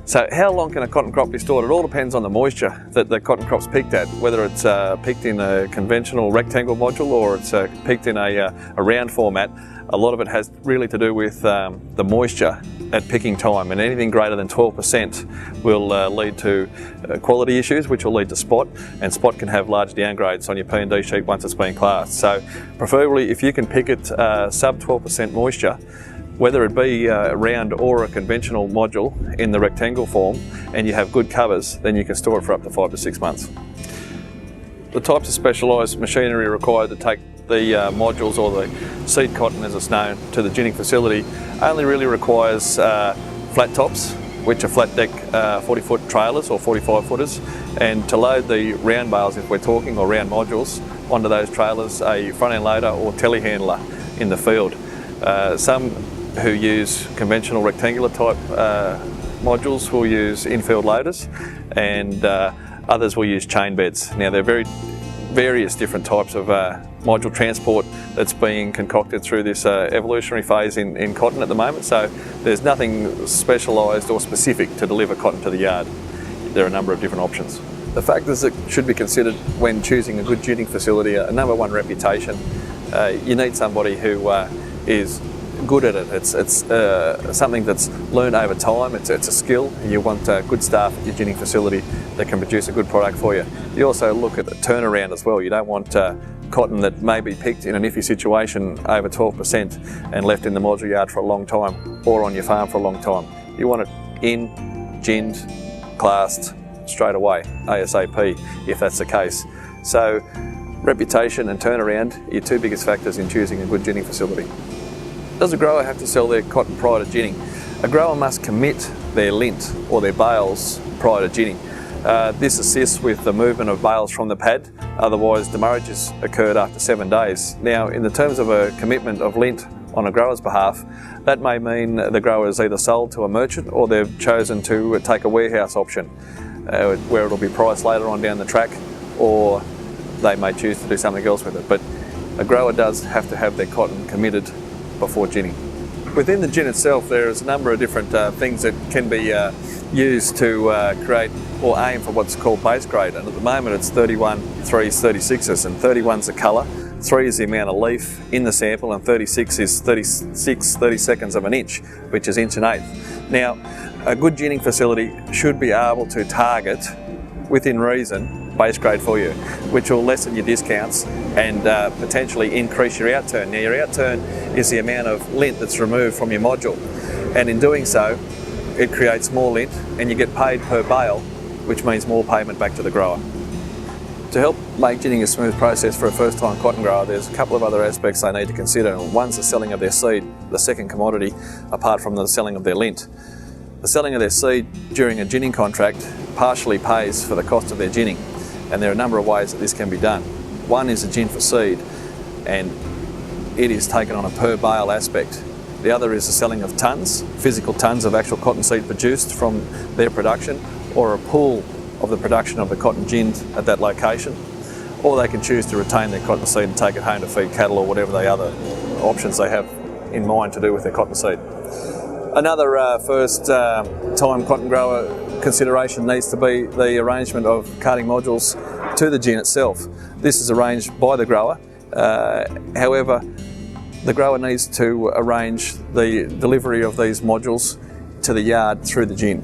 So how long can a cotton crop be stored? It all depends on the moisture that the cotton crop's picked at, whether it's picked in a conventional rectangle module or it's picked in a round format. A lot of it has really to do with the moisture at picking time, and anything greater than 12% will lead to quality issues, which will lead to spot, and spot can have large downgrades on your P&D sheet once it's been classed. So preferably if you can pick it sub 12% moisture, whether it be a round or a conventional module in the rectangle form, and you have good covers, then you can store it for up to 5 to 6 months. The types of specialised machinery required to take the modules, or the seed cotton as it's known, to the ginning facility only really requires flat tops, which are flat deck 40-foot trailers or 45-footers, and to load the round bales, if we're talking, or round modules, onto those trailers, a front end loader or telehandler in the field. Some who use conventional rectangular type modules will use infield loaders, and others will use chain beds. Now there are various different types of module transport that's being concocted through this evolutionary phase in cotton at the moment, so there's nothing specialised or specific to deliver cotton to the yard. There are a number of different options. The factors that should be considered when choosing a good ginning facility are: number one, reputation. You need somebody who is good at it. It's something that's learned over time. It's a skill, and you want good staff at your ginning facility that can produce a good product for you. You also look at the turnaround as well. You don't want cotton that may be picked in an iffy situation over 12% and left in the module yard for a long time, or on your farm for a long time. You want it in, ginned, classed straight away, ASAP, if that's the case. So reputation and turnaround are your two biggest factors in choosing a good ginning facility. Does a grower have to sell their cotton prior to ginning? A grower must commit their lint or their bales prior to ginning. This assists with the movement of bales from the pad, otherwise demurrage has occurred after 7 days. Now, in the terms of a commitment of lint on a grower's behalf, that may mean the grower is either sold to a merchant or they've chosen to take a warehouse option, where it'll be priced later on down the track, or they may choose to do something else with it. But a grower does have to have their cotton committed before ginning. Within the gin itself, there is a number of different things that can be used to create or aim for what's called base grade, and at the moment it's 31, 3s, 36s, and 31's the colour, 3 is the amount of leaf in the sample, and 36 is 30/32 of an inch, which is 1 1/8 inch. Now, a good ginning facility should be able to target, within reason, base grade for you, which will lessen your discounts and potentially increase your outturn. Now, your outturn is the amount of lint that's removed from your module, and in doing so it creates more lint and you get paid per bale, which means more payment back to the grower. To help make ginning a smooth process for a first time cotton grower, there's a couple of other aspects they need to consider. One's the selling of their seed, the second commodity apart from the selling of their lint. The selling of their seed during a ginning contract partially pays for the cost of their ginning, and there are a number of ways that this can be done. One is a gin for seed, and it is taken on a per bale aspect. The other is the selling of tonnes, physical tonnes of actual cotton seed produced from their production, or a pool of the production of the cotton ginned at that location, or they can choose to retain their cotton seed and take it home to feed cattle, or whatever the other options they have in mind to do with their cotton seed. Another first time cotton grower consideration needs to be the arrangement of carting modules to the gin itself. This is arranged by the grower. However, the grower needs to arrange the delivery of these modules to the yard through the gin.